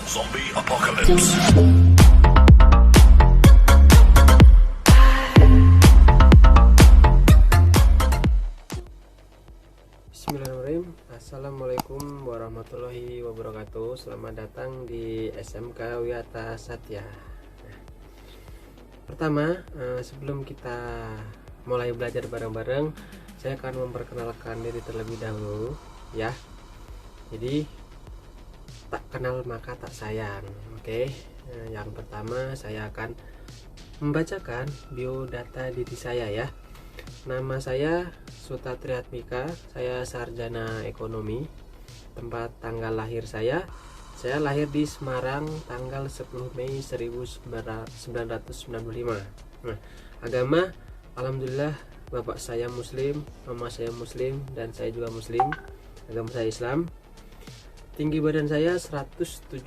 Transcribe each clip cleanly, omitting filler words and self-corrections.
Zombie Apocalypse. Bismillahirrahmanirrahim. Assalamualaikum warahmatullahi wabarakatuh. Selamat datang di SMK Wiyata Satya. Pertama, sebelum kita mulai belajar bareng-bareng, saya akan memperkenalkan diri terlebih dahulu, ya. Jadi tak kenal maka tak sayang. Oke. Yang pertama saya akan membacakan biodata diri saya, ya. Nama saya Suta Triatmika, saya sarjana ekonomi. Tempat tanggal lahir saya lahir di Semarang tanggal 10 Mei 1995. Nah, agama, alhamdulillah bapak saya muslim, mama saya muslim, dan saya juga muslim. Agama saya Islam. Tinggi badan saya 173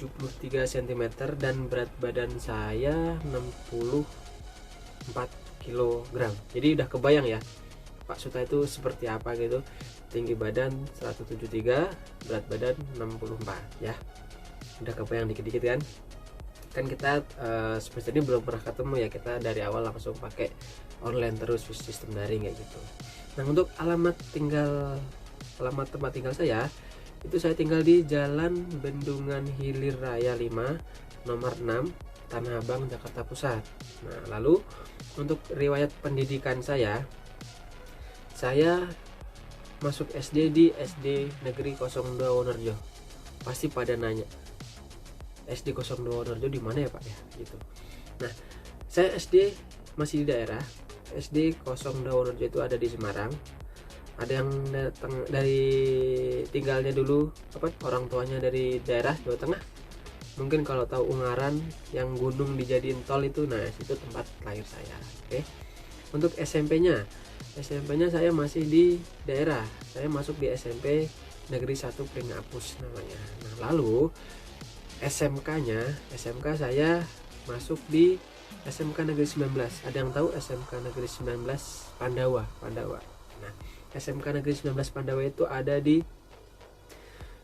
cm dan berat badan saya 64 kg. Jadi udah kebayang ya Pak Suta itu seperti apa gitu. Tinggi badan 173, berat badan 64, ya. Udah kebayang dikit-dikit kan. Kan kita semester ini belum pernah ketemu ya, kita dari awal langsung pakai online terus, sistem daring kayak gitu. Nah, untuk alamat tempat tinggal saya itu saya tinggal di Jalan Bendungan Hilir Raya 5 nomor 6 Tanah Abang, Jakarta Pusat. Nah, lalu untuk riwayat pendidikan saya masuk SD di SD Negeri 02 Wonorejo. Pasti pada nanya, SD 02 Wonorejo di mana ya Pak ya gitu. Nah, saya SD masih di daerah. SD 02 Wonorejo itu ada di Semarang. Ada yang datang dari tinggalnya dulu orang tuanya dari daerah Jawa Tengah. Mungkin kalau tahu Ungaran yang gunung dijadiin tol itu, nah itu tempat lahir saya. Oke. Untuk SMP-nya saya masih di daerah. Saya masuk di SMP Negeri 1 Pringapus namanya. Nah, lalu SMK saya masuk di SMK Negeri 19. Ada yang tahu SMK Negeri 19 Pandawa. Nah, SMK Negeri 19 Pandawa itu ada di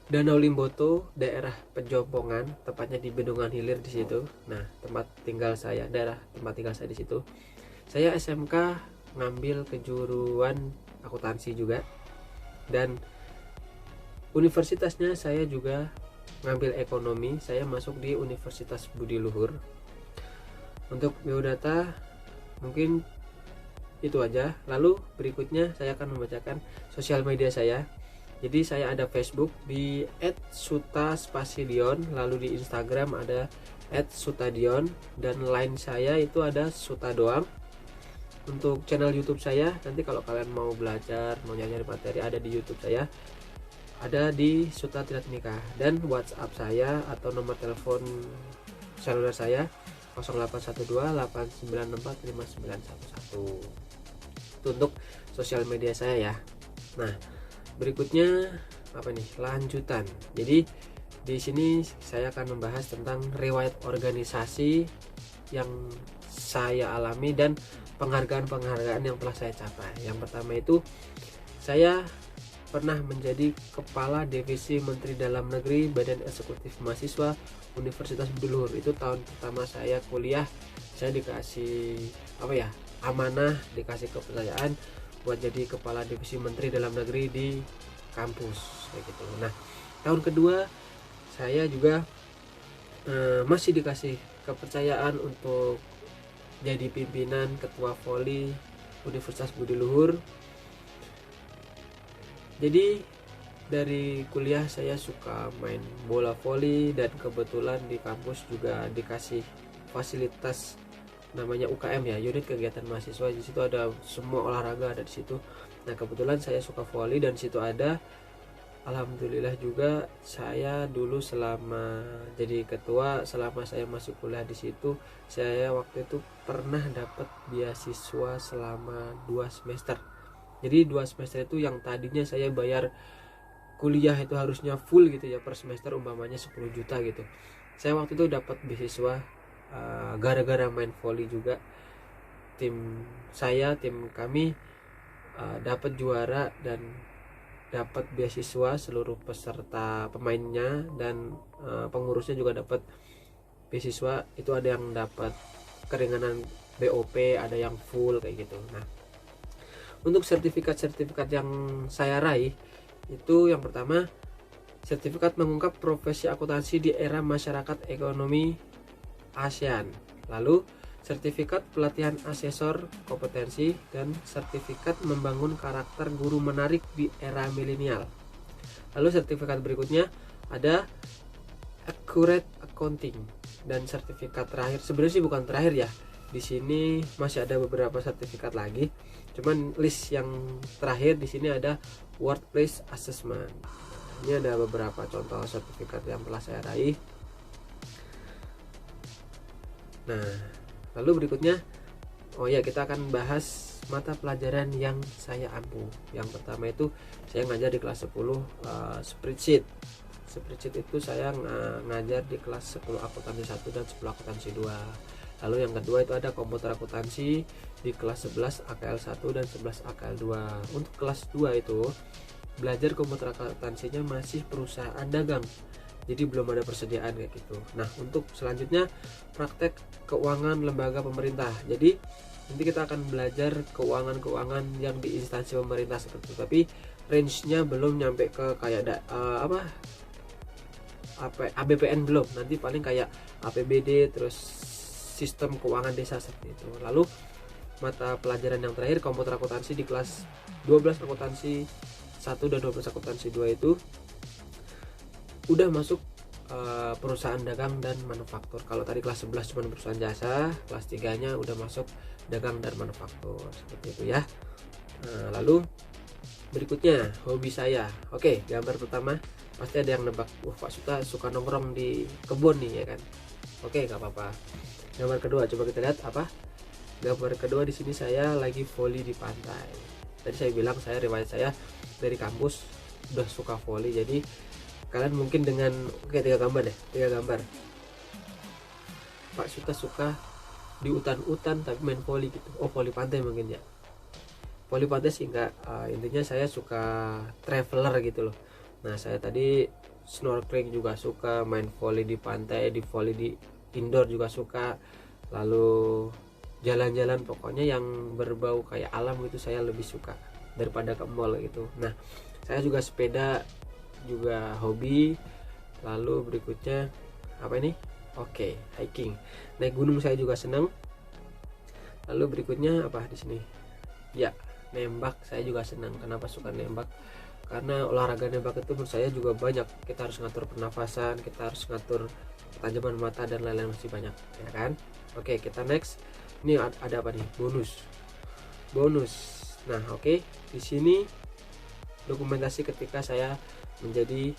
Danau Limboto, daerah Pejompongan, tepatnya di Bendungan Hilir di situ. Nah, tempat tinggal saya di situ. Saya SMK ngambil kejuruan akuntansi juga, dan universitasnya saya juga ngambil ekonomi. Saya masuk di Universitas Budi Luhur. Untuk biodata mungkin itu aja. Lalu berikutnya saya akan membacakan sosial media saya. Jadi saya ada Facebook di @suta_spasidion, lalu di Instagram ada @sutadion, dan line saya itu ada Suta doang. Untuk channel YouTube saya, nanti kalau kalian mau belajar, mau nyari materi, ada di YouTube saya, ada di Suta Triatmika. Dan WhatsApp saya atau nomor telepon seluler saya 081289645911. Itu untuk sosial media saya ya. Nah, berikutnya lanjutan. Jadi di sini saya akan membahas tentang riwayat organisasi yang saya alami dan penghargaan yang telah saya capai. Yang pertama itu saya pernah menjadi Kepala Divisi Menteri Dalam Negeri Badan Eksekutif Mahasiswa Universitas Budi Luhur. Itu tahun pertama saya kuliah. Saya dikasih amanah, dikasih kepercayaan buat jadi Kepala Divisi Menteri Dalam Negeri di kampus kayak gitu. Nah, tahun kedua saya juga masih dikasih kepercayaan untuk jadi pimpinan Ketua Voli Universitas Budi Luhur. Jadi dari kuliah saya suka main bola voli, dan kebetulan di kampus juga dikasih fasilitas namanya UKM ya, unit kegiatan mahasiswa. Di situ ada semua olahraga ada di situ. Nah, kebetulan saya suka voli dan di situ ada. Alhamdulillah juga saya dulu selama jadi ketua, selama saya masih kuliah di situ, saya waktu itu pernah dapat beasiswa selama 2 semester. Jadi 2 semester itu yang tadinya saya bayar kuliah itu harusnya full gitu ya, per semester umpamanya 10 juta gitu. Saya waktu itu dapat beasiswa gara-gara main volley juga. Tim kami dapat juara, dan dapat beasiswa, seluruh peserta pemainnya dan pengurusnya juga dapat beasiswa. Itu ada yang dapat keringanan BOP, ada yang full kayak gitu. Nah, untuk sertifikat-sertifikat yang saya raih itu yang pertama, sertifikat mengungkap profesi akuntansi di era masyarakat ekonomi ASEAN. Lalu sertifikat pelatihan asesor kompetensi dan sertifikat membangun karakter guru menarik di era milenial. Lalu sertifikat berikutnya ada accurate accounting, dan sertifikat terakhir sebenarnya sih bukan terakhir ya. Di sini masih ada beberapa sertifikat lagi. Cuman list yang terakhir di sini ada workplace assessment. Ini ada beberapa contoh sertifikat yang telah saya raih. Nah, lalu berikutnya, kita akan bahas mata pelajaran yang saya ampuh. Yang pertama itu saya ngajar di kelas 10 spreadsheet. Spreadsheet itu saya ngajar di kelas 10 akuntansi 1 dan 10 akuntansi 2. Lalu yang kedua itu ada komputer akuntansi di kelas 11 AKL 1 dan 11 AKL 2. Untuk kelas 2 itu belajar komputer akuntansinya masih perusahaan dagang, jadi belum ada persediaan kayak gitu. Nah, untuk selanjutnya praktek keuangan lembaga pemerintah. Jadi nanti kita akan belajar keuangan-keuangan yang di instansi pemerintah seperti itu, tapi range-nya belum nyampe ke kayak ABPN belum. Nanti paling kayak APBD, terus sistem keuangan desa seperti itu. Lalu mata pelajaran yang terakhir komputer akuntansi di kelas 12 akuntansi 1 dan 12 akuntansi 2 itu udah masuk perusahaan dagang dan manufaktur. Kalau tadi kelas 11 cuma perusahaan jasa, kelas 3 nya udah masuk dagang dan manufaktur seperti itu ya. Nah, lalu berikutnya hobi saya. Oke, gambar pertama pasti ada yang nebak, Pak Suta suka nongkrong di kebun nih ya kan. Oke, nggak apa-apa. Gambar kedua coba kita lihat apa? Gambar kedua di sini saya lagi volley di pantai. Tadi saya bilang riwayat saya dari kampus udah suka volley, jadi kalian mungkin dengan tiga gambar Pak Suta suka di hutan-hutan tapi main volley gitu. Oh, volley pantai mungkin ya. Volley pantai sih enggak, intinya saya suka traveler gitu loh. Nah, saya tadi snorkeling juga suka, main volley di pantai, di volley di indoor juga suka, lalu jalan-jalan pokoknya yang berbau kayak alam gitu saya lebih suka daripada ke mall gitu. Nah, saya juga sepeda juga hobi. Lalu berikutnya apa ini? Oke, hiking, naik gunung saya juga senang. Lalu berikutnya apa di sini? Ya, nembak saya juga senang. Kenapa suka nembak? Karena olahraga nembak itu menurut saya juga banyak. Kita harus ngatur pernafasan, kita harus ngatur ketajaman mata dan lain-lain, masih banyak ya kan. Oke, kita next. Ini ada apa nih? Bonus. Nah, oke, di sini dokumentasi ketika saya menjadi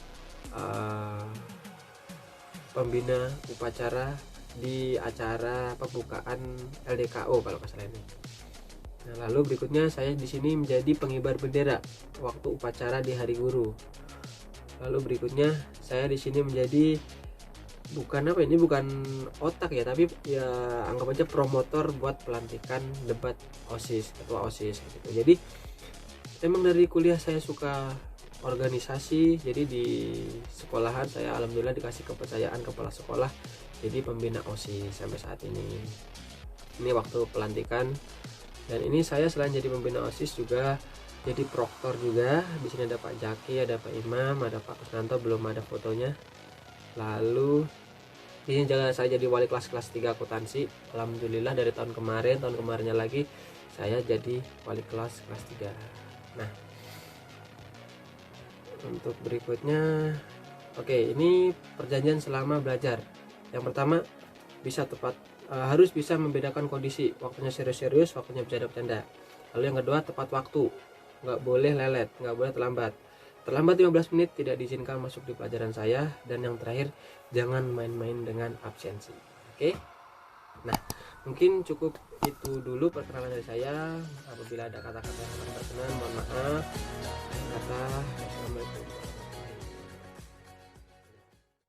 pembina upacara di acara pembukaan LDKO kalau nggak salah ini. Nah, lalu berikutnya saya di sini menjadi pengibar bendera waktu upacara di Hari Guru. Lalu berikutnya saya di sini menjadi bukan otak ya, tapi ya anggap aja promotor buat pelantikan debat OSIS, ketua OSIS gitu. Jadi emang dari kuliah saya suka organisasi, jadi di sekolahan saya alhamdulillah dikasih kepercayaan kepala sekolah jadi pembina OSIS sampai saat ini. Ini waktu pelantikan, dan ini saya selain jadi pembina OSIS juga jadi proktor juga. Di sini ada Pak Jaki, ada Pak Imam, ada Pak Kusnanto, belum ada fotonya. Lalu ini juga saya jadi wali kelas 3 akuntansi. Alhamdulillah dari tahun kemarinnya lagi saya jadi wali kelas 3. Nah, untuk berikutnya, oke, ini perjanjian selama belajar. Yang pertama, harus bisa membedakan kondisi, waktunya serius-serius, waktunya bercanda-bercanda. Lalu yang kedua, tepat waktu, nggak boleh lelet, nggak boleh terlambat 15 menit tidak diizinkan masuk di pelajaran saya. Dan yang terakhir, jangan main-main dengan absensi. Oke. Nah, mungkin cukup itu dulu perkenalan dari saya. Apabila ada kata-kata yang kurang berkenan, mohon maaf. Assalamualaikum.